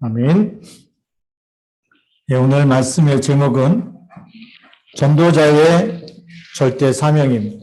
아멘. 예, 오늘 말씀의 제목은 전도자의 절대 사명입니다.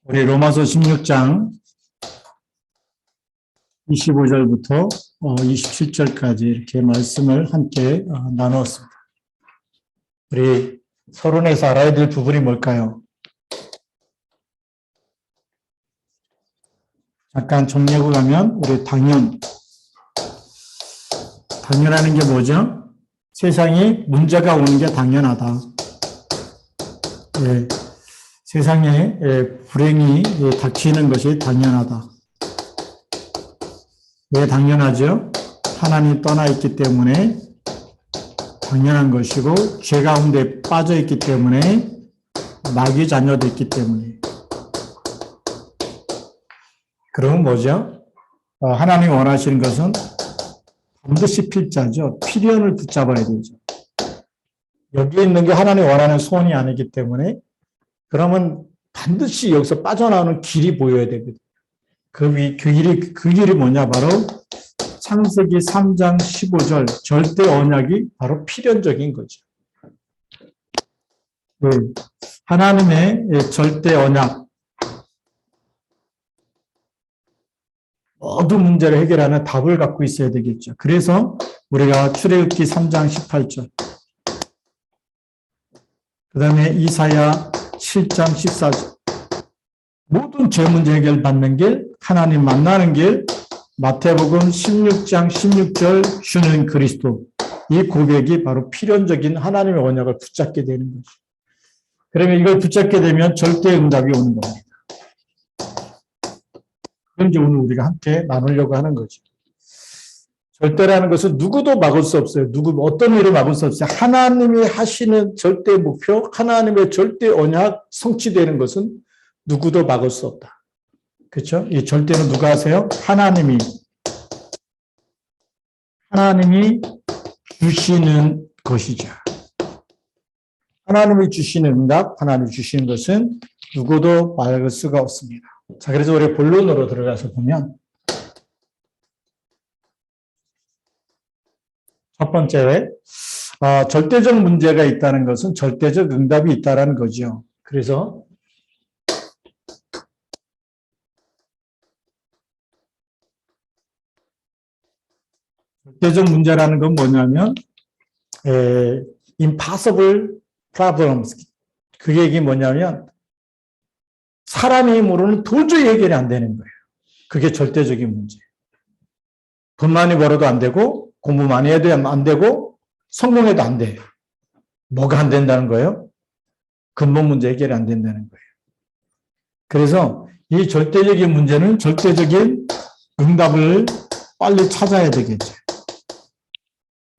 우리 로마서 16장 25절부터 27절까지 이렇게 말씀을 함께 나누었습니다. 우리 서론에서 알아야 될 부분이 뭘까요? 잠깐 정리하고 가면 우리 당연하는 게 뭐죠? 세상에 문제가 오는 게 당연하다. 예, 세상에 불행이 닥치는 것이 당연하다. 왜 당연하죠? 하나님 떠나 있기 때문에 당연한 것이고, 죄 가운데 빠져 있기 때문에, 마귀 자녀도 있기 때문에. 그러면 뭐죠? 하나님이 원하시는 것은 반드시 필자죠. 필연을 붙잡아야 되죠. 여기 있는 게 하나님이 원하는 소원이 아니기 때문에, 그러면 반드시 여기서 빠져나오는 길이 보여야 되거든요. 그 길이 뭐냐? 바로 창세기 3장 15절 절대 언약이 바로 필연적인 거죠. 네. 하나님의 절대 언약, 모든 문제를 해결하는 답을 갖고 있어야 되겠죠. 그래서 우리가 출애굽기 3장 18절, 그 다음에 이사야 7장 14절, 모든 죄 문제 해결 받는 길, 하나님 만나는 길, 마태복음 16장 16절 주는 그리스도, 이 고백이 바로 필연적인 하나님의 언약을 붙잡게 되는 거죠. 그러면 이걸 붙잡게 되면 절대 응답이 오는 겁니다. 그런 게 오늘 우리가 함께 나누려고 하는 거죠. 절대라는 것은 누구도 막을 수 없어요. 어떤 일을 막을 수 없어요. 하나님이 하시는 절대 목표, 하나님의 절대 언약 성취되는 것은 누구도 막을 수 없다. 그렇죠? 이 절대는 누가 하세요? 하나님이 주시는 것이죠. 하나님이 주시는 응답, 하나님이 주시는 것은 누구도 막을 수가 없습니다. 자, 그래서 우리 본론으로 들어가서 보면, 첫 번째, 절대적 문제가 있다는 것은 절대적 응답이 있다는 거죠. 그래서 절대적 문제라는 건 뭐냐면 impossible problems. 그 얘기 뭐냐면 사람의 힘으로는 도저히 해결이 안 되는 거예요. 그게 절대적인 문제예요. 돈 많이 벌어도 안 되고, 공부 많이 해도 안 되고, 성공해도 안 돼요. 뭐가 안 된다는 거예요? 근본 문제 해결이 안 된다는 거예요. 그래서 이 절대적인 문제는 절대적인 응답을 빨리 찾아야 되겠죠.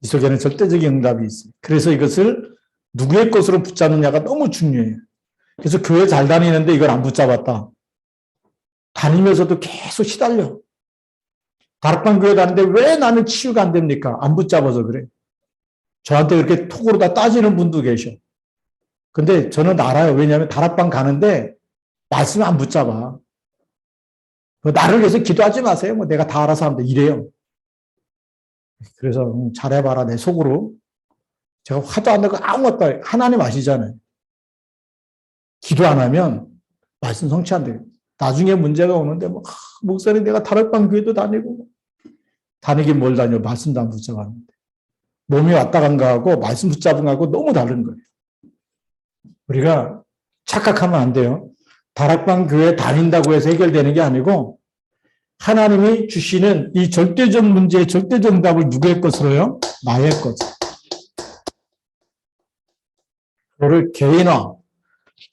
이 속에는 절대적인 응답이 있어요. 그래서 이것을 누구의 것으로 붙잡느냐가 너무 중요해요. 그래서 교회 잘 다니는데 이걸 안 붙잡았다. 다니면서도 계속 시달려. 다락방 교회 다니는데 왜 나는 치유가 안 됩니까? 안 붙잡아서 그래. 저한테 그렇게 톡으로 다 따지는 분도 계셔. 근데 저는 알아요. 왜냐하면 다락방 가는데 말씀을 안 붙잡아. 나를 위해서 기도하지 마세요. 뭐 내가 다 알아서 하는데 이래요. 그래서 잘해봐라 내 속으로. 제가 화도 안 내고 아무것도 하나님 아시잖아요. 기도 안 하면 말씀 성취 안 돼요. 나중에 문제가 오는데 목사님 내가 다락방 교회도 다니긴 뭘 다녀. 말씀도 안 붙잡았는데. 몸이 왔다 간가 하고 말씀 붙잡은 거하고 너무 다른 거예요. 우리가 착각하면 안 돼요. 다락방 교회 다닌다고 해서 해결되는 게 아니고 하나님이 주시는 이 절대적 문제의 절대적 응답을 누구의 것으로요? 나의 것. 그거를 개인화,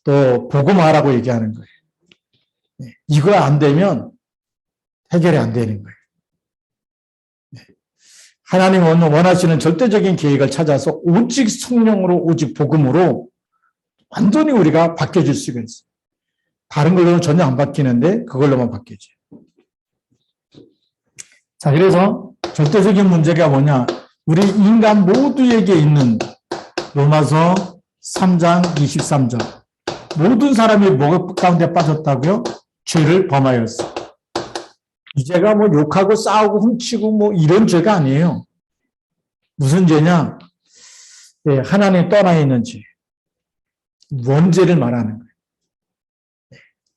또 복음화라고 얘기하는 거예요. 이거 안 되면 해결이 안 되는 거예요. 하나님은 원하시는 절대적인 계획을 찾아서 오직 성령으로, 오직 복음으로 완전히 우리가 바뀌어질 수가 있어요. 다른 걸로는 전혀 안 바뀌는데 그걸로만 바뀌어져요. 자, 그래서 절대적인 문제가 뭐냐? 우리 인간 모두에게 있는 로마서 3장 23절. 모든 사람이 뭐 가운데 빠졌다고요? 죄를 범하였어. 이 죄가 뭐 욕하고 싸우고 훔치고 뭐 이런 죄가 아니에요. 무슨 죄냐? 네, 하나님 떠나 있는 죄. 원죄를 말하는 거예요.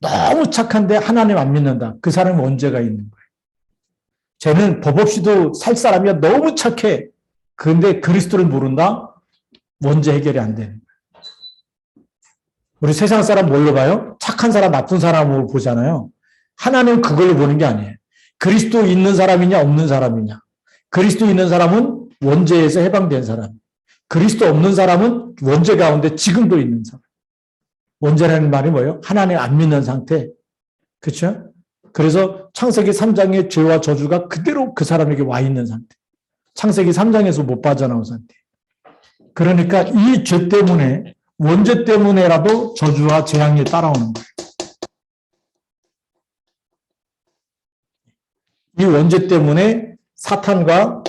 너무 착한데 하나님 안 믿는다. 그 사람은 원죄가 있는 거예요. 쟤는 법 없이도 살 사람이야. 너무 착해. 그런데 그리스도를 모른다? 원죄 해결이 안 되는 거예요. 우리 세상 사람 뭘로 봐요? 착한 사람, 나쁜 사람으로 보잖아요. 하나님은 그걸로 보는 게 아니에요. 그리스도 있는 사람이냐, 없는 사람이냐. 그리스도 있는 사람은 원죄에서 해방된 사람. 그리스도 없는 사람은 원죄 가운데 지금도 있는 사람. 원죄라는 말이 뭐예요? 하나님 안 믿는 상태. 그렇죠? 그래서 창세기 3장의 죄와 저주가 그대로 그 사람에게 와 있는 상태. 창세기 3장에서 못 빠져나온 상태. 그러니까 이 죄 때문에, 원죄 때문에라도 저주와 재앙이 따라오는 거예요. 이 원죄 때문에 사탄과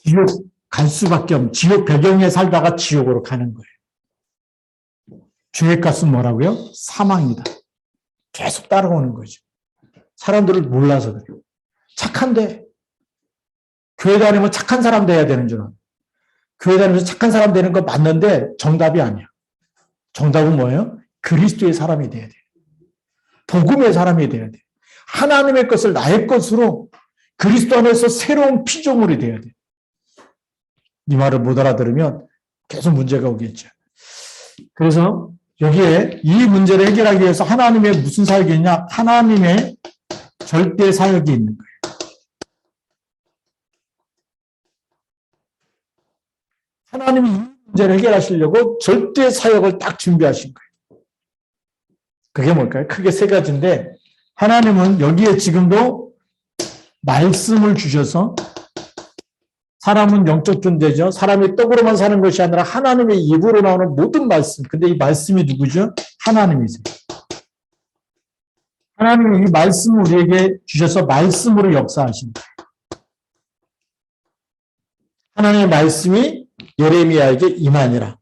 지옥 갈 수밖에 없는, 지옥 배경에 살다가 지옥으로 가는 거예요. 죄의 값은 뭐라고요? 사망이다. 계속 따라오는 거죠. 사람들을 몰라서 그래요. 착한데 교회 다니면 착한 사람 돼야 되는 줄 알아요. 교회 다니면서 착한 사람 되는 거 맞는데 정답이 아니야. 정답은 뭐예요? 그리스도의 사람이 돼야 돼요. 복음의 사람이 돼야 돼요. 하나님의 것을 나의 것으로 그리스도 안에서 새로운 피조물이 돼야 돼요. 이 말을 못 알아들으면 계속 문제가 오겠죠. 그래서 여기에 이 문제를 해결하기 위해서 하나님의 무슨 사역이 있냐? 하나님의 절대 사역이 있는 거예요. 하나님이 이 문제를 해결하시려고 절대 사역을 딱 준비하신 거예요. 그게 뭘까요? 크게 세 가지인데 하나님은 여기에 지금도 말씀을 주셔서 사람은 영적 존재죠. 사람이 떡으로만 사는 것이 아니라 하나님의 입으로 나오는 모든 말씀. 근데 이 말씀이 누구죠? 하나님이세요. 하나님이 이 말씀을 우리에게 주셔서 말씀으로 역사하신다. 하나님의 말씀이 예레미야에게 임하니라.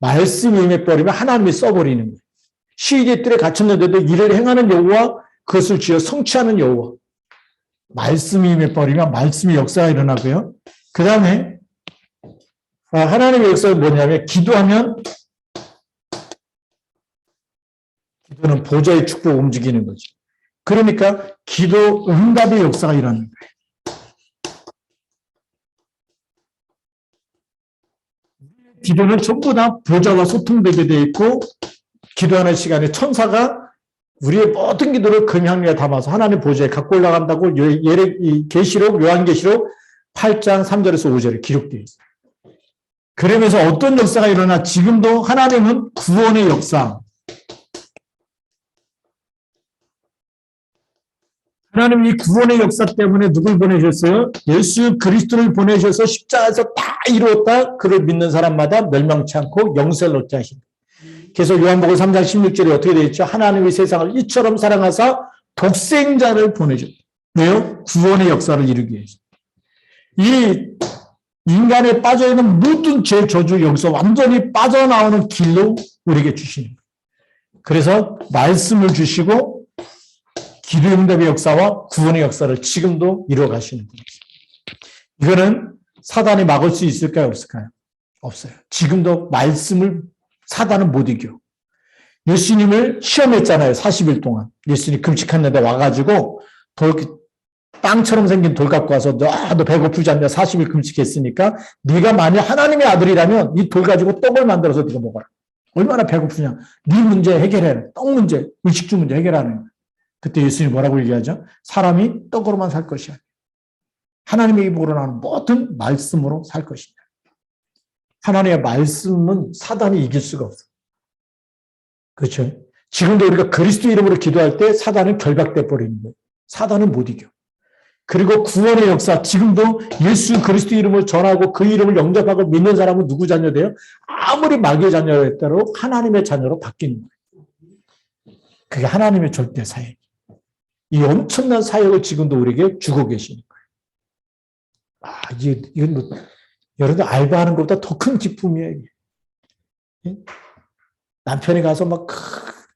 말씀이 임해버리면 하나님이 써버리는 거예요. 시인의 뜰에 갇혔는데도 이를 행하는 여호와 그것을 지어 성취하는 여호와. 말씀이 임해버리면 말씀의 역사가 일어나고요. 그 다음에 하나님의 역사는 뭐냐면 기도하면 기도는 보좌의 축복을 움직이는 거죠. 그러니까 기도 응답의 역사가 일어나는 거예요. 기도는 전부 다 보좌와 소통되게 되어 있고 기도하는 시간에 천사가 우리의 모든 기도를 금향리에 담아서 하나님 보좌에 갖고 올라간다고 계시록 요한계시록 8장 3절에서 5절에 기록되어 있어요. 그러면서 어떤 역사가 일어나 지금도 하나님은 구원의 역사. 하나님이 구원의 역사 때문에 누굴 보내셨어요? 예수 그리스도를 보내셔서 십자가에서 다 이루었다. 그를 믿는 사람마다 멸망치 않고 영생을 얻게 하신다. 그래서 요한복음 3장 16절에 어떻게 되어 있죠? 하나님이 세상을 이처럼 사랑하사 독생자를 보내셨다. 왜요? 구원의 역사를 이루기 위해서. 이 인간에 빠져있는 모든 죄, 저주, 여기서 완전히 빠져나오는 길로 우리에게 주시는 거예요. 그래서 말씀을 주시고 기도 응답의 역사와 구원의 역사를 지금도 이루어 가시는 거예요. 이거는 사단이 막을 수 있을까요? 없을까요? 없어요. 지금도 말씀을 사단은 못 이겨. 예수님을 시험했잖아요. 40일 동안. 예수님이 금식했는데 와가지고 땅처럼 생긴 돌 갖고 와서 너 배고프지 않냐? 40일 금식했으니까 네가 만약 하나님의 아들이라면 이 돌 가지고 떡을 만들어서 네가 먹어라. 얼마나 배고프냐? 네 문제 해결해라. 떡 문제, 의식주 문제 해결하는 거야. 그때 예수님이 뭐라고 얘기하죠? 사람이 떡으로만 살 것이야. 하나님의 입으로 나오는 모든 말씀으로 살 것이냐. 하나님의 말씀은 사단이 이길 수가 없어. 그렇죠? 지금도 우리가 그리스도 이름으로 기도할 때 사단은 결박돼 버리는 거예요. 사단은 못 이겨. 그리고 구원의 역사, 지금도 예수 그리스도 이름을 전하고 그 이름을 영접하고 믿는 사람은 누구 자녀돼요? 아무리 마귀의 자녀였다고 하나님의 자녀로 바뀌는 거예요. 그게 하나님의 절대 사역. 이 엄청난 사역을 지금도 우리에게 주고 계시는 거예요. 이건 뭐, 여러분들 알바하는 것보다 더 큰 기쁨이에요. 남편이 가서 막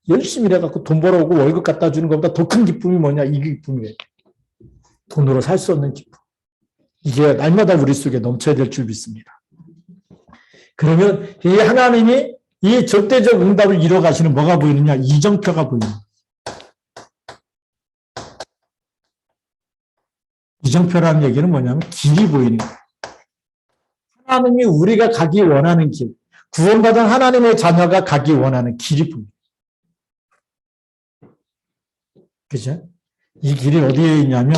열심히 일해갖고 돈 벌어오고 월급 갖다 주는 것보다 더 큰 기쁨이 뭐냐? 이 기쁨이에요. 돈으로 살 수 없는 기쁨. 이게 날마다 우리 속에 넘쳐야 될 줄 믿습니다. 그러면 이 하나님이 이 절대적 응답을 이뤄 가시는 뭐가 보이느냐? 이정표가 보입니다. 이정표라는 얘기는 뭐냐면 길이 보이는 거예요. 하나님이 우리가 가기 원하는 길, 구원받은 하나님의 자녀가 가기 원하는 길이 보입니다. 그죠? 이 길이 어디에 있냐면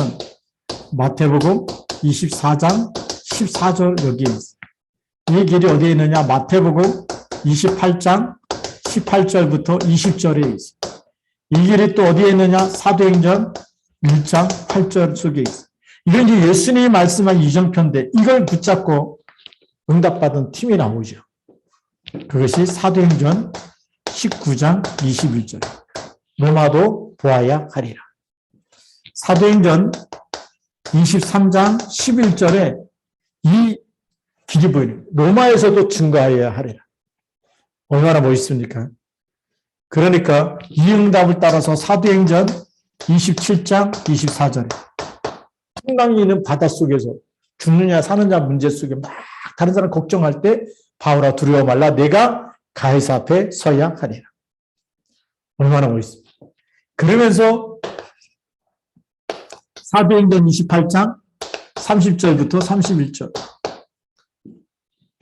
마태복음 24장 14절 여기에 있어요. 이 길이 어디에 있느냐? 마태복음 28장 18절부터 20절에 있어요. 이 길이 또 어디에 있느냐? 사도행전 1장 8절 속에 있어요. 이건 이제 예수님이 말씀한 이정표인데 이걸 붙잡고 응답받은 팀이 나오죠. 그것이 사도행전 19장 21절. 로마도 보아야 하리라. 사도행전 23장 11절에 이 길이 보이는 로마에서도 증거하여야 하리라. 얼마나 멋있습니까? 그러니까 이 응답을 따라서 사도행전 27장 24절에 풍랑이 있는 바닷속에서 죽느냐 사느냐 문제 속에 막 다른 사람 걱정할 때 바울아 두려워 말라 내가 가이사 앞에 서야 하리라. 얼마나 멋있습니까? 그러면서 사도행전 28장 30절부터 31절.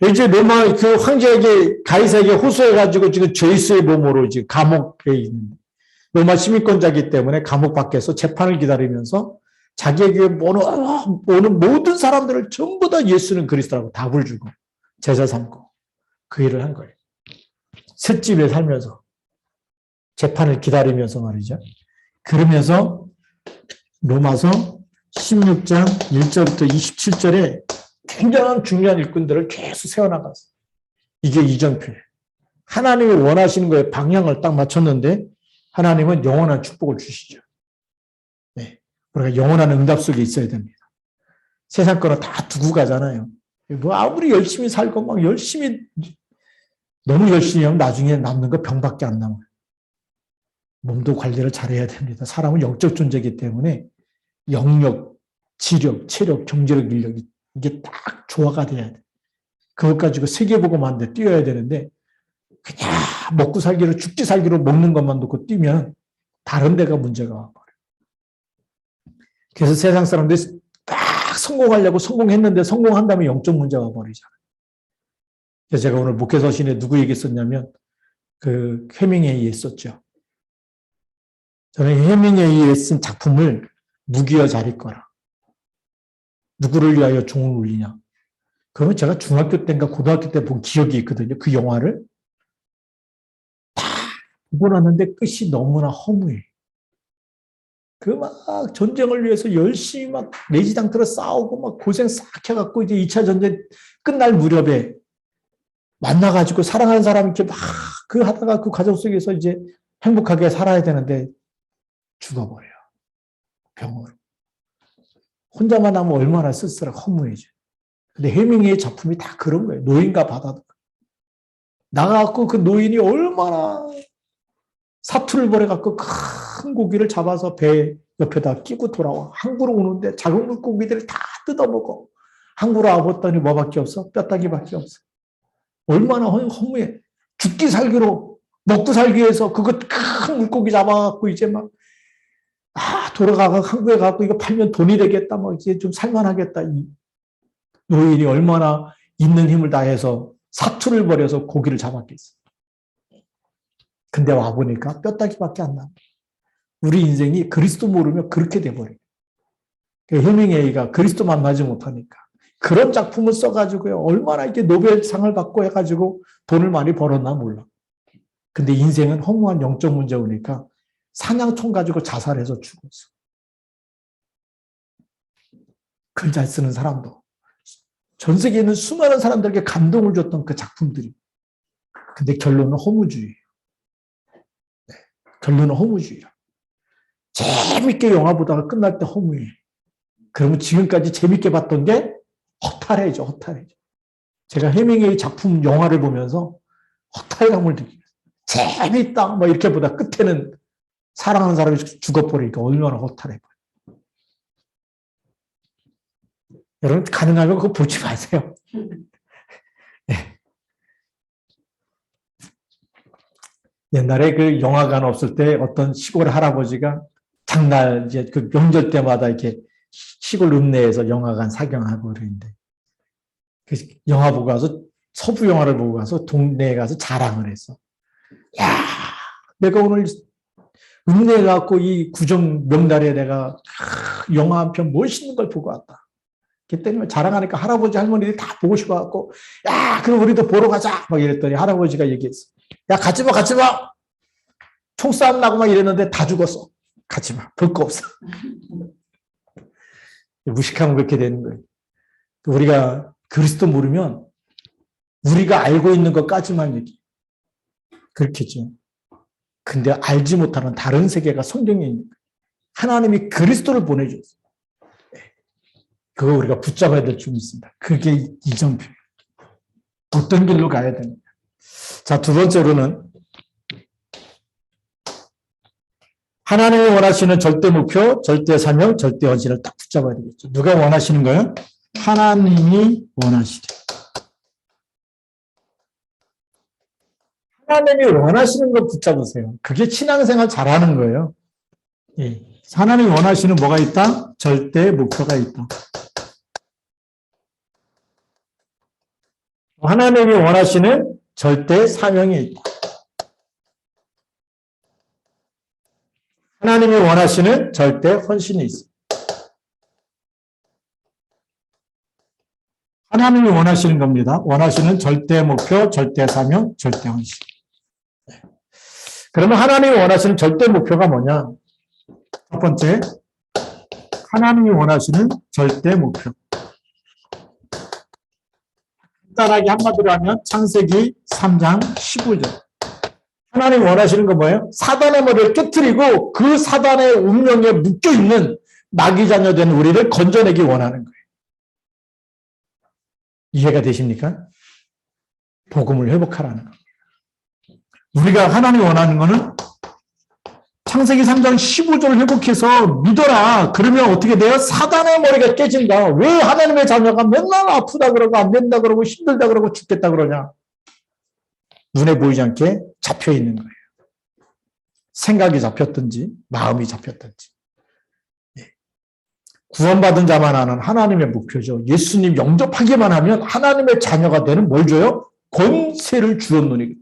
이제 로마 그 황제에게 가이사에게 호소해가지고 지금 죄수의 몸으로 지금 감옥에 있는 로마 시민권자이기 때문에 감옥 밖에서 재판을 기다리면서 자기에게 오는 모든 사람들을 전부 다 예수는 그리스도라고 답을 주고 제자 삼고 그 일을 한 거예요. 셋집에 살면서 재판을 기다리면서 말이죠. 그러면서 로마서 16장 1절부터 27절에 굉장한 중요한 일꾼들을 계속 세워나갔어요. 이게 이정표예요. 하나님이 원하시는 거에 방향을 딱 맞췄는데 하나님은 영원한 축복을 주시죠. 네. 우리가 영원한 응답 속에 있어야 됩니다. 세상 거는 다 두고 가잖아요. 뭐 아무리 열심히 살고 막 열심히 너무 열심히 하면 나중에 남는 거 병밖에 안 남아요. 몸도 관리를 잘해야 됩니다. 사람은 영적 존재이기 때문에 영력, 지력, 체력, 경제력, 인력 이게 딱 조화가 돼야 돼. 그것 가지고 세계보고만데 뛰어야 되는데 그냥 먹고 살기로 죽기 살기로 먹는 것만 놓고 뛰면 다른 데가 문제가 와버려요. 그래서 세상 사람들이 딱 성공하려고 성공했는데 성공한 다음에 영적 문제가 와버리잖아요. 그래서 제가 오늘 목회서신에 누구 얘기했었냐면 그 해밍웨이에 썼죠. 저는 해밍웨이에 쓴 작품을 무기여 자릴 거라. 누구를 위하여 종을 울리냐. 그러면 제가 중학교 때인가 고등학교 때 본 기억이 있거든요. 그 영화를 다 보고 났는데 끝이 너무나 허무해. 그 막 전쟁을 위해서 열심히 막 내지당토로 싸우고 막 고생 싹 해갖고 이제 2차 전쟁 끝날 무렵에 만나가지고 사랑하는 사람 이렇게 막 그 하다가 그 과정 속에서 이제 행복하게 살아야 되는데 죽어버려요. 병으로. 혼자만 하면 얼마나 쓸쓸하고 허무해져. 근데 해밍웨이의 작품이 다 그런 거예요. 노인과 바다도. 나가갖고 그 노인이 얼마나 사투를 벌여갖고 큰 고기를 잡아서 배 옆에다 끼고 돌아와. 항구로 오는데 작은 물고기들을 다 뜯어먹어. 항구로 와봤더니 뭐밖에 없어? 뼈다귀밖에 없어. 얼마나 허무해. 죽기 살기로 먹고 살기 위해서 그거 큰 물고기 잡아갖고 이제 막 돌아가서 한국에 가고 이거 팔면 돈이 되겠다. 뭐 이제 좀 살만하겠다. 이 노인이 얼마나 있는 힘을 다해서 사투를 벌여서 고기를 잡았겠어. 근데 와보니까 뼈다귀밖에 안 남아. 우리 인생이 그리스도 모르면 그렇게 돼버려요. 해밍웨이가 그리스도 만나지 못하니까. 그런 작품을 써가지고요. 얼마나 이렇게 노벨상을 받고 해가지고 돈을 많이 벌었나 몰라. 근데 인생은 허무한 영적 문제 오니까 사냥총 가지고 자살해서 죽었어. 글 잘 쓰는 사람도, 전 세계에 있는 수많은 사람들에게 감동을 줬던 그 작품들이. 근데 결론은 허무주의. 네, 결론은 허무주의야. 재밌게 영화 보다가 끝날 때 허무해. 그러면 지금까지 재밌게 봤던 게 허탈해져, 허탈해져. 제가 해밍웨이 작품 영화를 보면서 허탈감을 느끼고 재밌다 뭐 이렇게 보다 끝에는 사랑하는 사람이 죽어버리니까 얼마나 허탈해. 여러분 가능하면 그거 보지 마세요. 네. 옛날에 그 영화관 없을 때 어떤 시골 할아버지가 장날 이제 그 명절 때마다 이렇게 시골 읍내에서 영화관 사경하고 그러는데 그 영화 보고 가서 서부 영화를 보고 가서 동네에 가서 자랑을 했어. 야, 내가 오늘 읍내에 가고 이 구정 명날에 내가 영화 한 편 멋있는 걸 보고 왔다. 그때는 자랑하니까 할아버지 할머니들이 다 보고 싶어갖고 야, 그럼 우리도 보러 가자 막 이랬더니 할아버지가 얘기했어. 야, 가지 마, 가지 마. 총싸움 나고 막 이랬는데 다 죽었어. 가지 마. 볼 거 없어. 무식하면 그렇게 되는 거예요. 우리가 그리스도 모르면 우리가 알고 있는 것까지만 얘기. 그렇겠죠. 근데 알지 못하는 다른 세계가 성경에 있는 거예요. 하나님이 그리스도를 보내줬어요. 그거 우리가 붙잡아야 될 점이 있습니다. 그게 이정표. 어떤 길로 가야 됩니다. 자, 두 번째로는 하나님이 원하시는 절대 목표, 절대 사명, 절대 헌신을 딱 붙잡아야 되겠죠. 누가 원하시는 거예요? 하나님이 원하시죠. 하나님이 원하시는 걸 붙잡으세요. 그게 신앙생활 잘하는 거예요. 예. 하나님이 원하시는 뭐가 있다? 절대 목표가 있다. 하나님이 원하시는 절대 사명이 있다. 하나님이 원하시는 절대 헌신이 있어. 하나님이 원하시는 겁니다. 원하시는 절대 목표, 절대 사명, 절대 헌신. 그러면 하나님이 원하시는 절대 목표가 뭐냐? 첫 번째, 하나님이 원하시는 절대 목표. 간단하게 한마디로 하면 창세기 3장 15절. 하나님 원하시는 건 뭐예요? 사단의 머리를 깨트리고 그 사단의 운명에 묶여있는 마귀 자녀 된 우리를 건져내기 원하는 거예요. 이해가 되십니까? 복음을 회복하라는 거예요. 우리가 하나님 원하는 거는 창세기 3장 15절을 회복해서 믿어라. 그러면 어떻게 돼요? 사단의 머리가 깨진다. 왜 하나님의 자녀가 맨날 아프다 그러고 안 된다 그러고 힘들다 그러고 죽겠다 그러냐? 눈에 보이지 않게 잡혀 있는 거예요. 생각이 잡혔든지 마음이 잡혔든지. 구원받은 자만 아는 하나님의 목표죠. 예수님 영접하기만 하면 하나님의 자녀가 되는 뭘 줘요? 권세를 주었노니.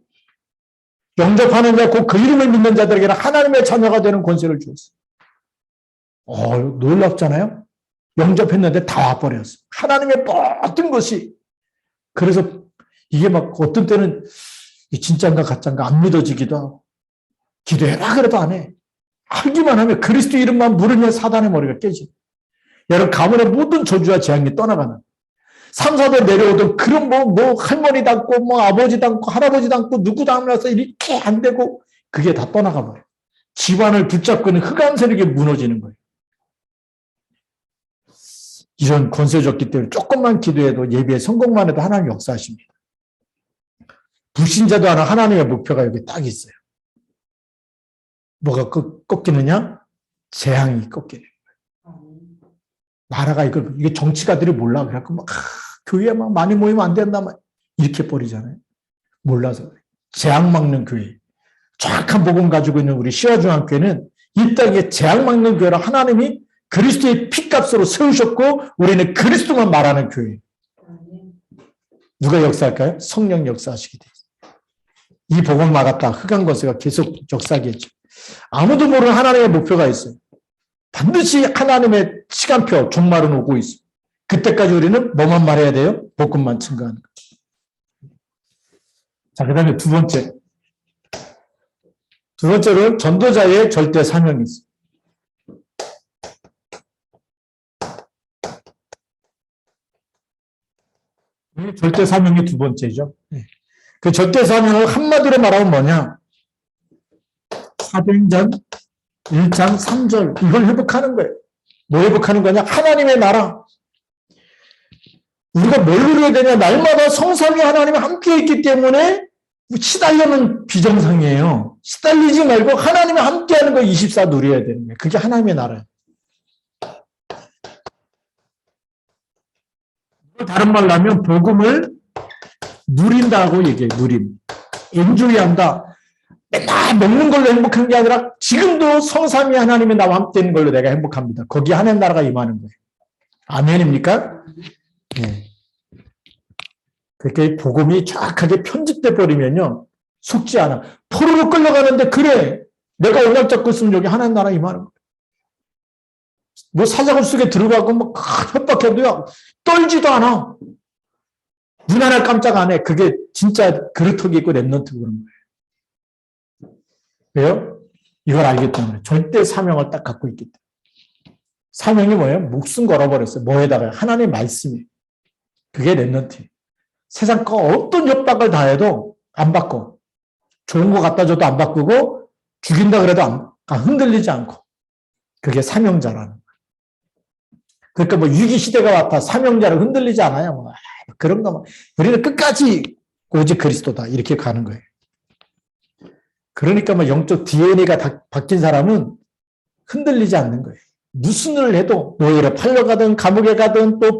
영접하는 자, 곧 그 이름을 믿는 자들에게는 하나님의 자녀가 되는 권세를 주었어요. 놀랍잖아요? 영접했는데 다 와버렸어. 하나님의 모든 것이. 그래서 이게 막 어떤 때는 진짜인가 가짜인가 안 믿어지기도 하고 기도해라 그래도 안 해. 하기만 하면 그리스도 이름만 물으면 사단의 머리가 깨지. 여러분 가문의 모든 저주와 재앙이 떠나가는 3, 4대 내려오던 그런 할머니 닮고 아버지 닮고 할아버지 닮고 누구 닮아서 이렇게 안 되고 그게 다 떠나가 버려요. 집안을 붙잡고 있는 흑암 세력이 무너지는 거예요. 이런 권세 줬기 때문에 조금만 기도해도 예배에 성공만 해도 하나님 역사하십니다. 불신자도 하나 하나님의 목표가 여기 딱 있어요. 뭐가 꺾이느냐? 재앙이 꺾이는 거예요. 나라가 이게 정치가들이 몰라. 그래갖고 교회에 막 많이 모이면 안 된다. 이렇게 버리잖아요. 몰라서. 재앙 막는 교회. 정확한 복음 가지고 있는 우리 시화중앙교회는 이 땅에 재앙 막는 교회라 하나님이 그리스도의 피값으로 세우셨고 우리는 그리스도만 말하는 교회. 누가 역사할까요? 성령 역사하시게 돼 있어요. 이 복음 막았다. 흑암 권세가 계속 역사하겠죠. 아무도 모르는 하나님의 목표가 있어요. 반드시 하나님의 시간표, 종말은 오고 있어요. 그때까지 우리는 뭐만 말해야 돼요? 복음만 증거하는 거예요. 자, 그 다음에 두 번째. 두 번째로 전도자의 절대 사명이 있어요. 절대 사명이 두 번째죠. 그 절대 사명을 한마디로 말하면 뭐냐? 사도행전 1장 3절 이걸 회복하는 거예요. 뭐 회복하는 거냐? 하나님의 나라. 우리가 뭘 누려야 되냐? 날마다 성삼위 하나님이 함께 있기 때문에 시달려는 비정상이에요. 시달리지 말고 하나님이 함께하는 거 24 누려야 되는 거예요. 그게 하나님의 나라예요. 다른 말로 하면 복음을 누린다고 얘기해요. 누림. 엔조이한다. 맨날 먹는 걸로 행복한 게 아니라 지금도 성삼위 하나님이 나와 함께 있는 걸로 내가 행복합니다. 거기에 하나님 나라가 임하는 거예요. 아멘입니까? 네. 그렇게 복음이 정확하게 편집돼 버리면요. 속지 않아. 포로로 끌려가는데 그래. 내가 오늘 잡고 있으면 여기 하나님 나라 임하는 거예요. 뭐 사자굴 속에 들어가고 뭐 협박해도요. 떨지도 않아. 눈 하나 깜짝 안 해. 그게 진짜 그릇턱이 있고 랩넌트 그런 거예요. 왜요? 이걸 알기 때문에. 절대 사명을 딱 갖고 있기 때문에. 사명이 뭐예요? 목숨 걸어버렸어요. 뭐에다가? 하나님의 말씀이에요. 그게 랩넌트예요. 세상 거 어떤 협박을 다 해도 안 바꿔. 좋은 거 갖다 줘도 안 바꾸고 죽인다 그래도 흔들리지 않고. 그게 사명자라는 거예요. 그러니까 뭐 위기시대가 왔다. 사명자를 흔들리지 않아요. 뭐 그런 거. 우리는 끝까지 오직 그리스도다. 이렇게 가는 거예요. 그러니까 뭐 영적 DNA가 바뀐 사람은 흔들리지 않는 거예요. 무슨 일을 해도 노예를 팔려가든 감옥에 가든 또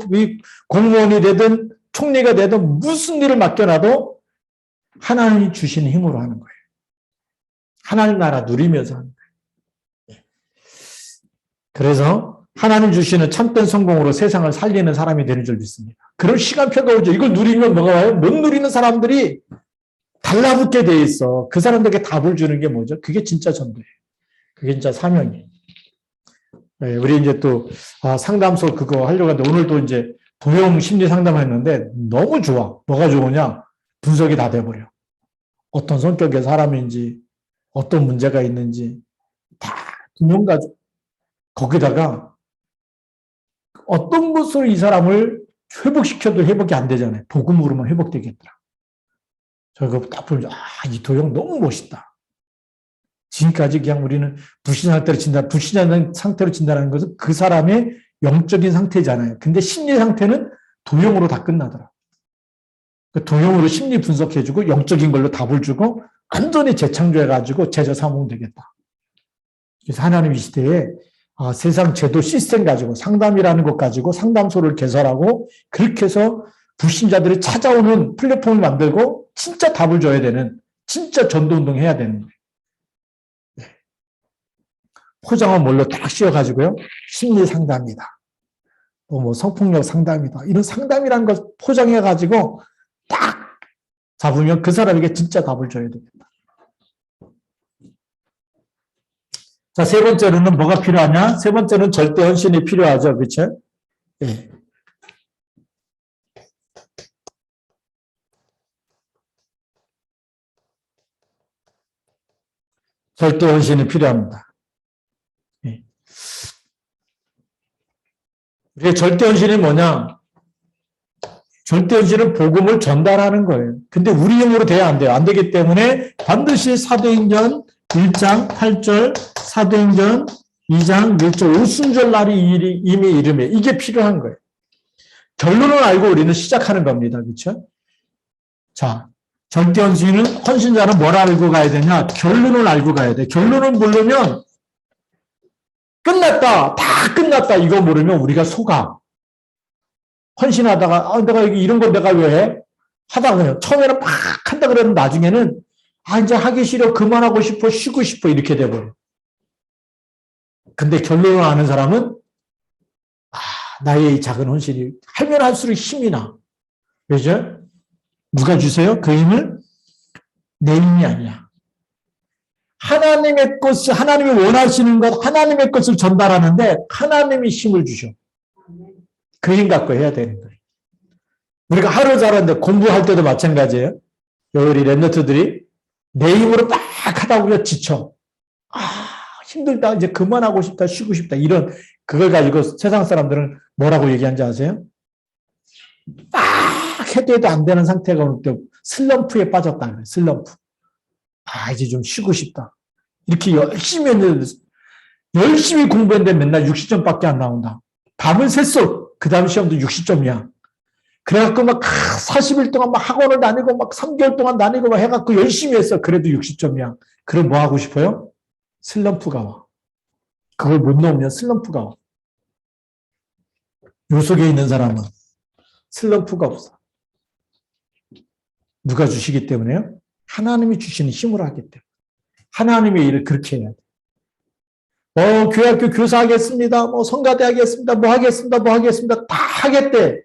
공무원이 되든 총리가 되든 무슨 일을 맡겨놔도 하나님이 주시는 힘으로 하는 거예요. 하나님 나라 누리면서 하는 거예요. 그래서 하나님 주시는 참된 성공으로 세상을 살리는 사람이 되는 줄 믿습니다. 그런 시간표가 오죠. 이걸 누리면 뭐가 와요? 못 누리는 사람들이 달라붙게 돼 있어. 그 사람들에게 답을 주는 게 뭐죠? 그게 진짜 전도예요. 그게 진짜 사명이에요. 네, 우리 이제 또 상담소 그거 하려고 하는데 오늘도 이제 도형 심리 상담했는데 너무 좋아. 뭐가 좋으냐? 분석이 다 돼버려. 어떤 성격의 사람인지 어떤 문제가 있는지 다 두명 가지고 거기다가 어떤 것으로 이 사람을 회복시켜도 회복이 안 되잖아요. 복음으로만 회복되겠더라. 저거 딱 보면 이 도형 너무 멋있다. 지금까지 그냥 우리는 불신한 상태로 진단하는 것은 그 사람의 영적인 상태잖아요. 근데 심리 상태는 도형으로 다 끝나더라. 그 도형으로 심리 분석해주고 영적인 걸로 답을 주고 완전히 재창조해가지고 제자 삼으면 되겠다. 그래서 하나님 이 시대에 세상 제도 시스템 가지고 상담이라는 것 가지고 상담소를 개설하고 그렇게 해서 불신자들이 찾아오는 플랫폼을 만들고 진짜 답을 줘야 되는 진짜 전도운동 해야 되는 거예요. 포장은 뭘로 딱 씌워가지고요. 심리 상담이다. 또 뭐 성폭력 상담이다. 이런 상담이라는 걸 포장해가지고 딱 잡으면 그 사람에게 진짜 답을 줘야 되겠다. 자, 세 번째로는 뭐가 필요하냐? 세 번째는 절대 헌신이 필요하죠. 그렇죠? 예. 절대 헌신이 필요합니다. 예. 우리의 절대 헌신이 뭐냐? 절대 헌신은 복음을 전달하는 거예요. 근데 우리 힘으로 돼야 안 돼요. 안 되기 때문에 반드시 사도행전 1장 8절, 사도행전 2장 1절, 오순절 날이 이미 이름에 이게 필요한 거예요. 결론을 알고 우리는 시작하는 겁니다. 그렇죠? 자, 절대 헌신자는 뭘 알고 가야 되냐? 결론을 알고 가야 돼. 결론을 모르면 끝났다. 다 끝났다. 이거 모르면 우리가 속아. 헌신하다가 내가 이런 거 내가 왜 해? 하다가 그냥 처음에는 막 한다 그러면 나중에는 이제 하기 싫어. 그만하고 싶어. 쉬고 싶어. 이렇게 돼버려. 근데 결론을 아는 사람은 나의 이 작은 헌신이 하면 할수록 힘이 나. 왜죠? 누가 주세요? 그 힘을? 내 힘이 아니야. 하나님의 것을, 하나님이 원하시는 것, 하나님의 것을 전달하는데 하나님이 힘을 주셔. 그 힘 갖고 해야 되는 거예요. 우리가 하루 자랐는데 공부할 때도 마찬가지예요. 우리 랩너트들이 내 힘으로 딱 하다 보면 지쳐. 힘들다. 이제 그만하고 싶다. 쉬고 싶다. 이런 그걸 가지고 세상 사람들은 뭐라고 얘기하는지 아세요? 막 해도 안 되는 상태가 올 때 슬럼프에 빠졌다 그래. 슬럼프. 이제 좀 쉬고 싶다. 이렇게 열심히 했는데 열심히 공부했는데 맨날 60점밖에 안 나온다. 밤을 샜어. 그 다음 시험도 60점이야. 그래갖고 막 40일 동안 막 학원을 다니고 막 3개월 동안 다니고 막 해갖고 열심히 했어. 그래도 60점이야. 그럼 뭐 하고 싶어요? 슬럼프가 와. 그걸 못 넘으면 슬럼프가 와. 요 속에 있는 사람은 슬럼프가 없어. 누가 주시기 때문에요? 하나님이 주시는 힘으로 하기 때문에. 하나님의 일을 그렇게 해야 돼. 교회학교 교사하겠습니다. 성가대 하겠습니다. 뭐 하겠습니다. 뭐 하겠습니다. 다 하겠대.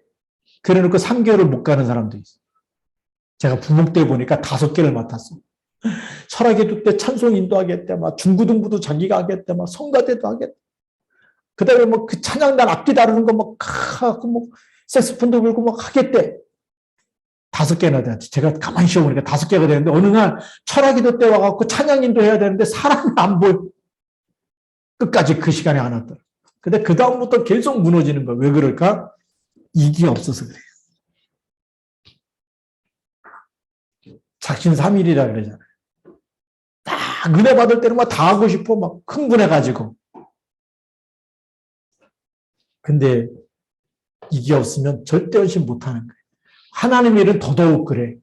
그래 놓고 3개월을 못 가는 사람도 있어. 제가 부목 때 보니까 5개를 맡았어. 설화기도 때 찬송 인도하겠대. 막 중고등부도 자기가 하겠대. 막 성가대도 하겠대. 그 다음에 그 찬양단 악기 다루는 거 하고 색소폰도 불고 하겠대. 5개나 돼. 제가 가만히 쉬어보니까 5개가 되는데 어느 날 철학기도 때 와갖고 찬양 인도해야 되는데 사람이 안 보여. 끝까지 그 시간에 안 왔더라. 근데 그 다음부터 계속 무너지는 거야. 왜 그럴까? 이기 없어서 그래요. 작심삼일이라 그러잖아요. 딱 은혜 받을 때는 막 다 하고 싶어. 막 흥분해가지고. 근데 이게 없으면 절대 헌신 못하는 거예요. 하나님의 일은 더더욱 그래.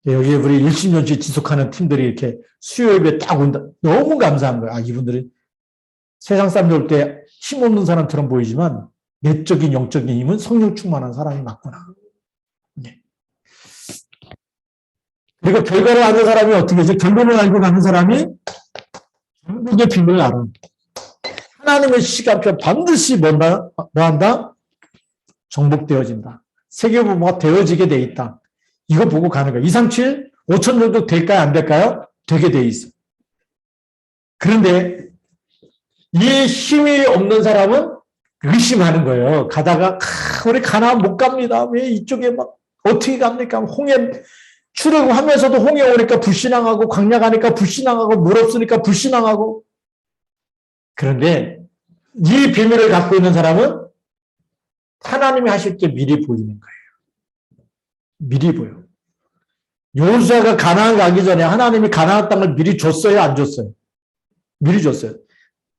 여기 우리 10년째 지속하는 팀들이 이렇게 수요일에 딱 온다. 너무 감사한 거야. 이분들이 세상 사람들 올 때 힘없는 사람처럼 보이지만 내적인 영적인 힘은 성령 충만한 사람이 맞구나. 네. 그리고 결과를 아는 사람이 어떻게 되지? 결론을 알고 가는 사람이 전국의 비밀을 알아. 하나님의 시간표 반드시 뭐 한다? 정복되어진다. 세계보고가 되어지게 돼 있다. 이거 보고 가는 거야. 237, 5천 정도 될까요? 안 될까요? 되게 돼 있어. 그런데 이 힘이 없는 사람은 의심하는 거예요. 가다가 우리 가나안 못 갑니다. 왜 이쪽에 막 어떻게 갑니까? 홍해 출애굽하면서도 홍해 오니까 불신앙하고 광야 가니까 불신앙하고 물 없으니까 불신앙하고. 그런데 이 비밀을 갖고 있는 사람은 하나님이 하실 게 미리 보이는 거예요. 미리 보여. 여호수아가 가나안 가기 전에 하나님이 가나안 땅을 미리 줬어요? 안 줬어요? 미리 줬어요.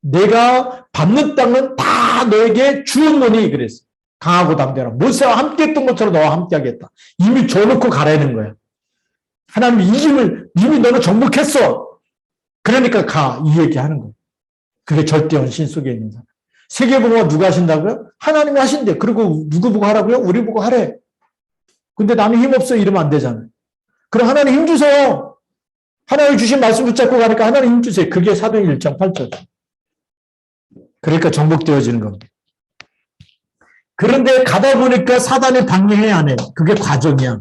내가 받는 땅은 다 너에게 주었노니 그랬어. 강하고 담대하라. 모세와 함께 했던 것처럼 너와 함께 하겠다. 이미 줘놓고 가라는 거야. 하나님 이 힘을 이미 너는 정복했어. 그러니까 가. 이 얘기하는 거예요. 그게 절대 헌신 속에 있는 사람. 세계보고가 누가 하신다고요? 하나님이 하신대. 그리고 누구 보고 하라고요? 우리 보고 하래. 근데 나는 힘없어 이러면 안 되잖아요. 그럼 하나님 힘 주세요. 하나님 주신 말씀 붙잡고 가니까 하나님 힘 주세요. 그게 사도행 1장 8절. 그러니까 정복되어지는 겁니다. 그런데 가다 보니까 사단이 방해해야 하네. 그게 과정이야.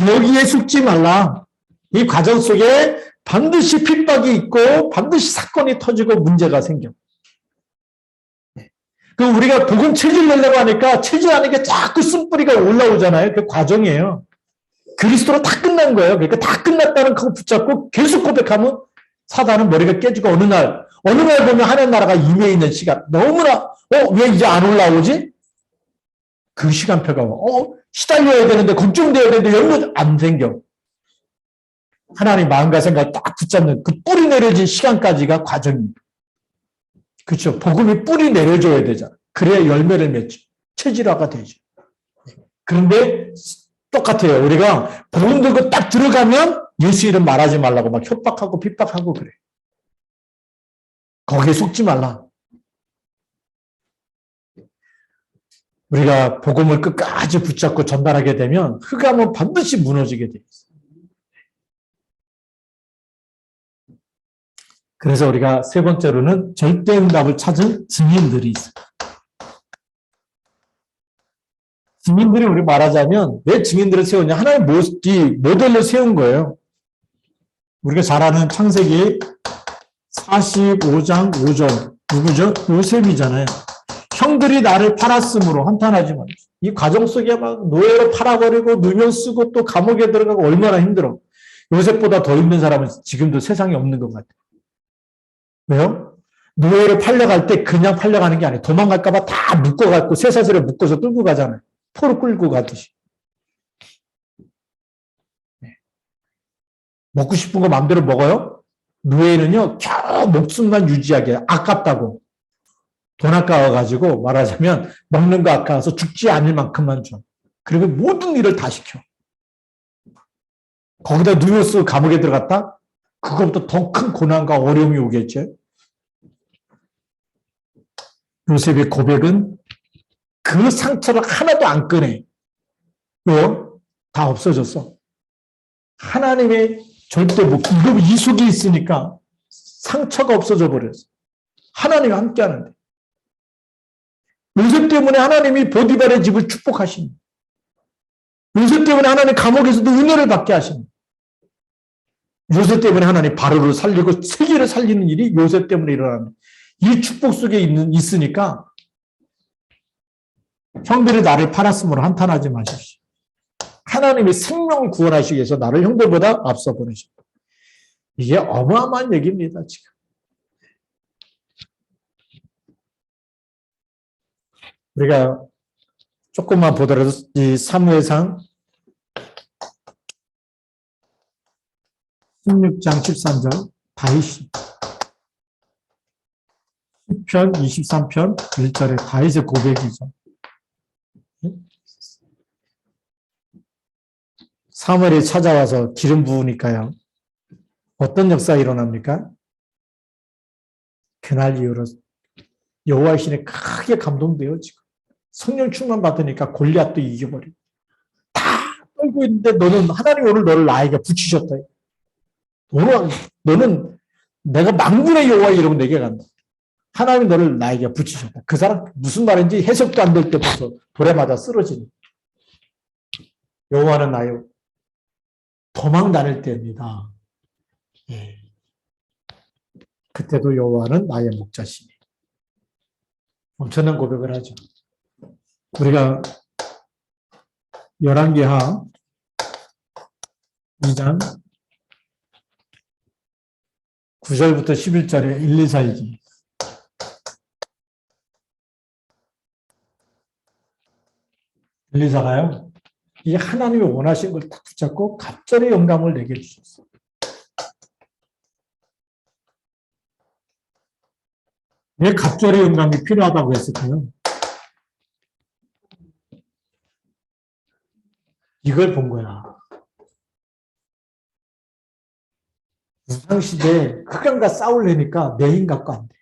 여기에 속지 말라. 이 과정 속에 반드시 핍박이 있고 반드시 사건이 터지고 문제가 생겨. 그 우리가 복음 체질내려고 하니까 체질하는 게 자꾸 쓴뿌리가 올라오잖아요. 그 과정이에요. 그리스도로 다 끝난 거예요. 그러니까 다 끝났다는 거 붙잡고 계속 고백하면 사단은 머리가 깨지고 어느 날 보면 하나님 나라가 임해 있는 시간. 너무나 왜 이제 안 올라오지? 그 시간표가 시달려야 되는데 걱정돼야 되는데 연료 안 생겨. 하나님 마음과 생각 딱 붙잡는 그 뿌리 내려진 시간까지가 과정입니다. 그렇죠. 복음이 뿌리 내려줘야 되잖아. 그래야 열매를 맺죠. 체질화가 되죠. 그런데 똑같아요. 우리가 복음 들고 딱 들어가면 예수 이름 말하지 말라고 막 협박하고 핍박하고 그래. 거기에 속지 말라. 우리가 복음을 끝까지 붙잡고 전달하게 되면 흑암은 반드시 무너지게 돼 있어요. 그래서 우리가 세 번째로는 절대 응답을 찾은 증인들이 있어요. 증인들이 우리 말하자면 왜 증인들을 세우냐? 하나의 모델을 세운 거예요. 우리가 잘 아는 창세기 45장 5절 누구죠? 요셉이잖아요. 형들이 나를 팔았으므로 한탄하지 마. 이 과정 속에 막 노예로 팔아버리고 누명 쓰고 또 감옥에 들어가고 얼마나 힘들어. 요셉보다 더 힘든 사람은 지금도 세상에 없는 것 같아요. 왜요? 노예로 팔려갈 때 그냥 팔려가는 게 아니에요. 도망갈까봐 다 묶어갖고 쇠사슬에 묶어서 끌고 가잖아요. 토로 끌고 가듯이. 먹고 싶은 거 마음대로 먹어요? 노예는요, 겨우 목숨만 유지하게 아깝다고. 돈 아까워가지고 말하자면 먹는 거 아까워서 죽지 않을 만큼만 줘. 그리고 모든 일을 다 시켜. 거기다 누워서 감옥에 들어갔다? 그것보다 더 큰 고난과 어려움이 오겠죠. 요셉의 고백은 그 상처를 하나도 안 꺼내. 왜요? 다 없어졌어. 하나님의 절대 못, 이 속에 있으니까 상처가 없어져 버렸어. 하나님이 함께 하는데. 요셉 때문에 하나님이 보디발의 집을 축복하십니다. 요셉 때문에 하나님 감옥에서도 은혜를 받게 하십니다. 요셉 때문에 하나님 바로를 살리고 세계를 살리는 일이 요셉 때문에 일어납니다. 이 축복 속에 있으니까 형들이 나를 팔았으므로 한탄하지 마십시오. 하나님이 생명을 구원하시기 위해서 나를 형들보다 앞서 보내십니다. 이게 어마어마한 얘기입니다, 지금. 우리가 조금만 보더라도 이 사무엘상 16장 13절 다윗이 시편 23편 1절에 다윗의 고백이죠. 사무엘이 찾아와서 기름 부으니까요. 어떤 역사가 일어납니까? 그날 이후로 여호와의 신에 크게 감동돼요. 지금 성령 충만 받으니까 골리앗도 이겨버리고 다 떨고 있는데 너는 하나님 오늘 너를 나에게 붙이셨다. 너는 내가 만군의 여호와 이러면 내게 간다. 하나님 너를 나에게 붙이셨다. 그 사람 무슨 말인지 해석도 안 될 때부터 돌에 맞아 쓰러지는. 여호와는 나의 도망 다닐 때입니다. 예. 그때도 여호와는 나의 목자시니. 엄청난 고백을 하죠. 우리가 열왕기하 2장 9절부터 11절에 1, 2, 4일기. 엘리사가요, 이 하나님이 원하신 걸 딱 붙잡고 갑절의 영감을 내게 주셨어요. 왜 갑절의 영감이 필요하다고 했을까요? 이걸 본 거야. 우상시대에 흑암과 싸우려니까 내 힘 갖고 안 돼.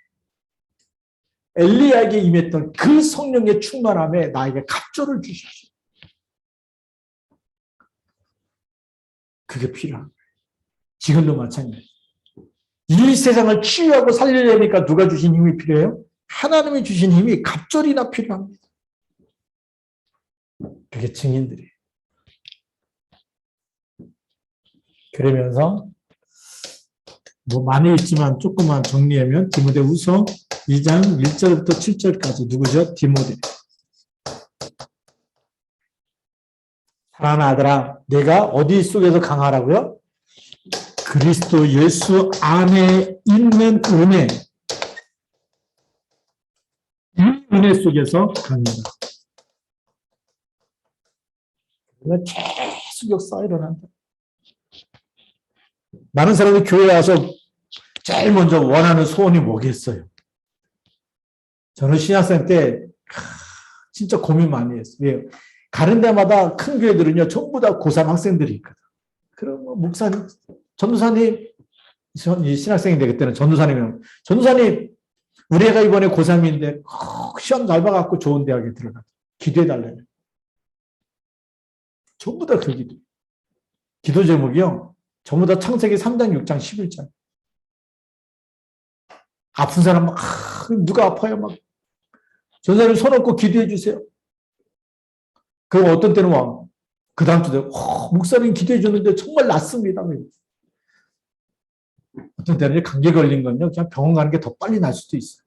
엘리야에게 임했던 그 성령의 충만함에 나에게 갑절을 주십시오. 그게 필요한 거예요. 지금도 마찬가지예요. 이 세상을 치유하고 살리려니까 누가 주신 힘이 필요해요? 하나님이 주신 힘이 갑절이나 필요합니다. 그게 증인들이에요. 그러면서 뭐 많이 있지만 조금만 정리하면 디모데후서 2장 1절부터 7절까지 누구죠? 디모데. 사랑하는 아들아, 내가 어디 속에서 강하라고요? 그리스도 예수 안에 있는 은혜. 이 은혜 속에서 강해라. 계속 역사가 일어난다. 많은 사람들이 교회에 와서 제일 먼저 원하는 소원이 뭐겠어요? 저는 신학생 때 진짜 고민 많이 했어요. 왜요? 가는 데마다 큰 교회들은요, 전부 다 고3 학생들이 있거든. 그럼 뭐 목사님, 전도사님, 신학생인데 그때는 전도사님, 우리 애가 이번에 고3인데 시험 잘 봐갖고 좋은 대학에 들어가. 기도해달래요. 전부 다 그 기도. 기도 제목이요. 전부 다 창세기 3장, 6장, 11장. 아픈 사람 막 누가 아파요? 막 전사님 손 얹고 기도해 주세요. 그럼 어떤 때는 와. 그 다음 주에 목사님 기도해 줬는데 정말 낫습니다. 어떤 때는 감기 걸린 건요. 그냥 병원 가는 게 더 빨리 날 수도 있어요.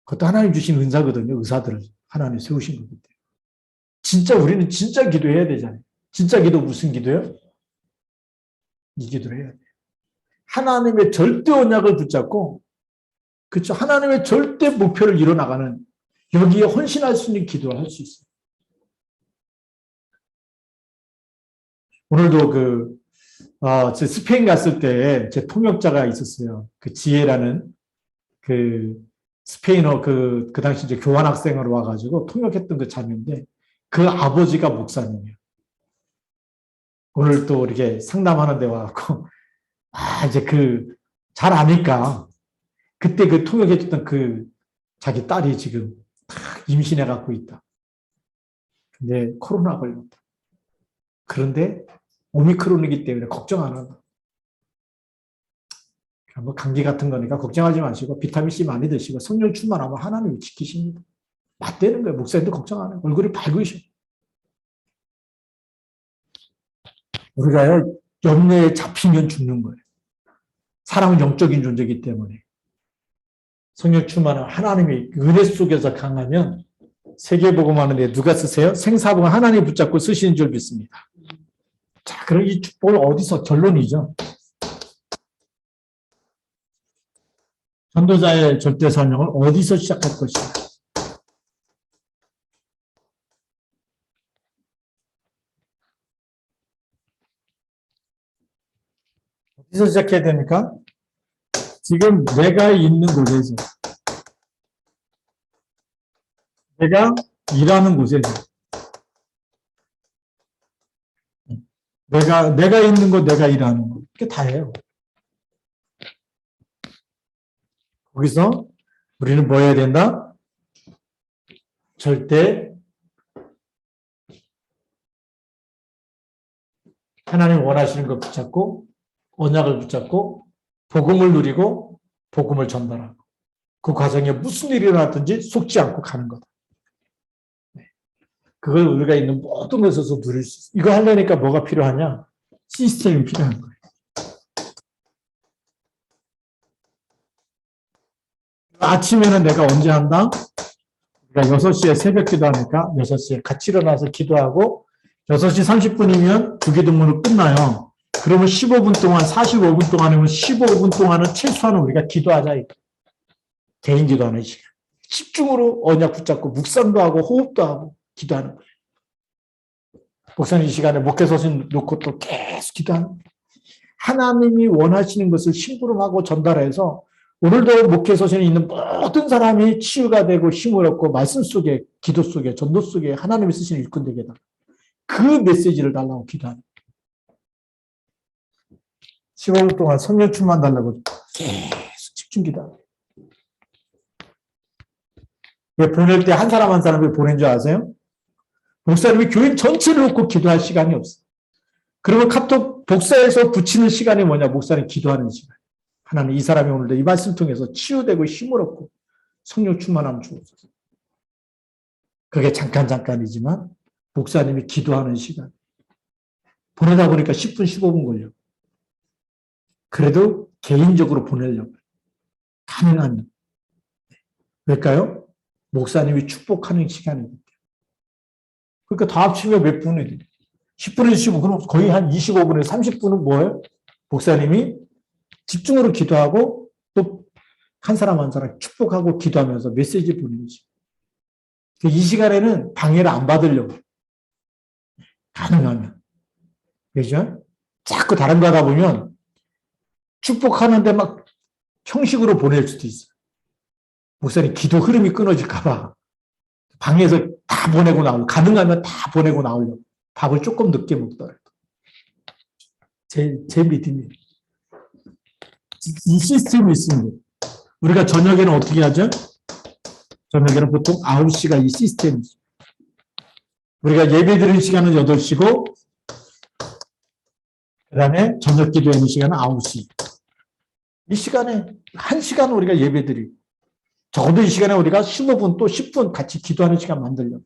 그것도 하나님 주신 은사거든요. 의사들을 하나님 세우신 거기 때문에. 진짜 우리는 진짜 기도해야 되잖아요. 진짜 기도 무슨 기도요? 이 기도를 해야 돼요. 하나님의 절대 언약을 붙잡고 그렇죠. 하나님의 절대 목표를 이뤄나가는 여기에 헌신할 수 있는 기도를 할 수 있어요. 오늘도 제 스페인 갔을 때 제 통역자가 있었어요. 그 지혜라는 그 스페인어 그 당시 이제 교환학생으로 와가지고 통역했던 그 자매인데 그 아버지가 목사님이에요. 오늘 또 이렇게 상담하는 데 와갖고, 이제 잘 아니까, 그때 그 통역해줬던 자기 딸이 지금 임신해갖고 있다. 근데 코로나 걸렸다. 그런데 오미크론이기 때문에 걱정 안 한다. 뭐 감기 같은 거니까 걱정하지 마시고 비타민C 많이 드시고 성령 충만하면 하나님이 지키십니다. 맞대는 거예요. 목사님도 걱정 안 해요. 얼굴이 밝으셔. 우리가요, 염려에 잡히면 죽는 거예요. 사람은 영적인 존재이기 때문에. 성령 충만한 하나님의 은혜 속에서 강하면 세계복음 하는데 누가 쓰세요? 생사복음 하나님 붙잡고 쓰시는 줄 믿습니다. 자, 그럼 이 축복을 어디서, 결론이죠. 전도자의 절대 설명을 어디서 시작할 것인가? 어디서 시작해야 됩니까? 지금 내가 있는 곳에서, 내가 일하는 곳에서, 내가 있는 곳, 내가 일하는 곳, 그게 다예요. 거기서 우리는 뭐 해야 된다? 절대 하나님 원하시는 것 붙잡고 언약을 붙잡고 복음을 누리고 복음을 전달하고 그 과정에 무슨 일이 일어났든지 속지 않고 가는 거다. 그걸 우리가 있는 모든 것에서 누릴 수 있어. 이거 하려니까 뭐가 필요하냐? 시스템이 필요한 거예요. 아침에는 내가 언제 한다? 그러니까 6시에 새벽 기도하니까 6시에 같이 일어나서 기도하고 6시 30분이면 주기도문을 끝나요. 그러면 15분 동안, 45분 동안이면 15분 동안은 최소한 우리가 기도하자. 개인 기도하는 시간. 집중으로 언약 붙잡고 묵상도 하고 호흡도 하고 기도하는 거예요. 목사님 이 시간에 목회서신 놓고 또 계속 기도하는 거예요. 하나님이 원하시는 것을 심부름하고 전달해서 오늘도 목회서신에 있는 모든 사람이 치유가 되고 힘을 얻고 말씀 속에, 기도 속에, 전도 속에 하나님이 쓰시는 일꾼 되게 해달라. 그 메시지를 달라고 기도하는 거예요. 15분 동안 성령 충만 달라고 계속 집중 기도하는 거예요. 왜 보낼 때 한 사람 한 사람을 보낸 줄 아세요? 목사님이 교회 전체를 놓고 기도할 시간이 없어요. 그리고 카톡 복사해서 붙이는 시간이 뭐냐? 목사님 기도하는 시간. 하나님 이 사람이 오늘도 이 말씀 통해서 치유되고 힘을 얻고 성령 충만함 주옵소서. 그게 잠깐이지만 목사님이 기도하는 시간. 보내다 보니까 10분, 15분 걸려. 그래도 개인적으로 보내려고. 가능하면. 왜일까요? 목사님이 축복하는 시간이기 때문에. 그러니까 다 합치면 몇 분이 10분에서 15분, 그럼 거의 한 25분에서 30분은 뭐예요? 목사님이 집중으로 기도하고 또 한 사람 한 사람 축복하고 기도하면서 메시지 보내는 시간. 이 시간에는 방해를 안 받으려고. 가능하면. 그죠? 자꾸 다른 거 하다 보면 축복하는데 막 형식으로 보낼 수도 있어요. 목사님 기도 흐름이 끊어질까봐 방에서 다 보내고 나오고, 가능하면 다 보내고 나오려고. 밥을 조금 늦게 먹더라도. 제 믿음이에요. 이 시스템이 있습니다. 우리가 저녁에는 어떻게 하죠? 저녁에는 보통 9시가 이 시스템이죠. 우리가 예배 드리는 시간은 8시고, 그 다음에 저녁 기도하는 시간은 9시. 이 시간에 1시간 우리가 예배 드리고, 적어도 이 시간에 우리가 15분 또 10분 같이 기도하는 시간 만들려고.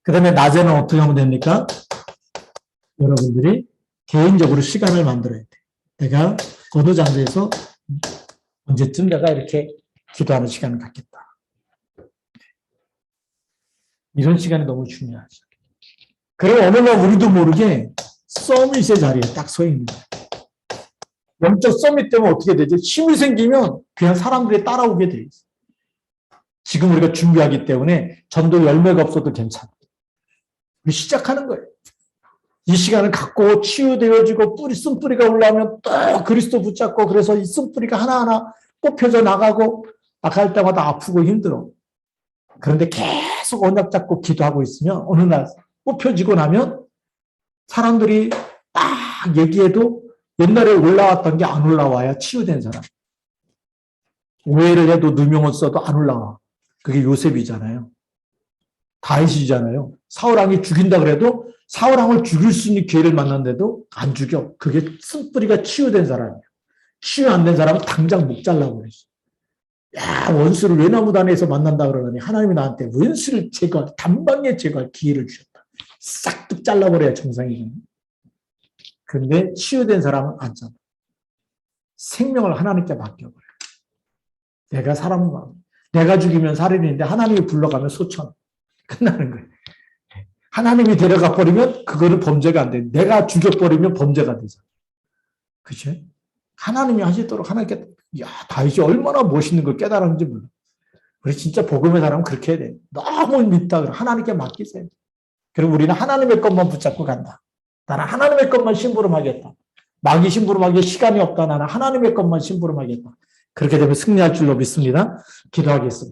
그 다음에 낮에는 어떻게 하면 됩니까? 여러분들이 개인적으로 시간을 만들어야 돼. 내가 어느 장소에서 언제쯤 내가 이렇게 기도하는 시간을 갖겠다. 이런 시간이 너무 중요하죠. 그럼 어느 날 우리도 모르게 서밋의 자리에 딱 서 있는 거예요. 영적 서밋 때문에 어떻게 되죠? 힘이 생기면 그냥 사람들이 따라오게 돼 있어요. 지금 우리가 준비하기 때문에 전도 열매가 없어도 괜찮아요. 우리 시작하는 거예요. 이 시간을 갖고 치유되어지고 쓴뿌리가 올라오면 또 그리스도 붙잡고 그래서 이 쓴뿌리가 하나하나 뽑혀져 나가고 나갈 때마다 아프고 힘들어. 그런데 계속 언약 잡고 기도하고 있으면 어느 날 뽑혀지고 나면 사람들이 딱 얘기해도 옛날에 올라왔던 게 안 올라와야 치유된 사람. 오해를 해도 누명을 써도 안 올라와. 그게 요셉이잖아요. 다윗이잖아요. 사울왕이 죽인다 그래도 사울왕을 죽일 수 있는 기회를 만났는데도 안 죽여. 그게 쓴뿌리가 치유된 사람이에요. 치유 안 된 사람은 당장 목 잘라고 그랬어. 야, 원수를 외나무단에서 만난다 그러더니 하나님이 나한테 원수를 단방에 제거할 기회를 주셨다. 싹둑 잘라버려야 정상이잖아요. 그런데 치유된 사람은 안 잘라. 생명을 하나님께 맡겨버려요. 내가 죽이면 살인인데 하나님이 불러가면 소천. 끝나는 거예요. 하나님이 데려가 버리면 그거는 범죄가 안 돼. 내가 죽여버리면 범죄가 되죠. 그렇죠? 하나님이 하시도록 하나님께 다윗이 얼마나 멋있는 걸 깨달았는지 몰라. 우리 진짜 복음의 사람은 그렇게 해야 돼. 너무 믿다 그러면 하나님께 맡기세요. 그리고 우리는 하나님의 것만 붙잡고 간다. 나는 하나님의 것만 심부름하겠다. 마귀 심부름하기에 시간이 없다. 나는 하나님의 것만 심부름하겠다. 그렇게 되면 승리할 줄로 믿습니다. 기도하겠습니다.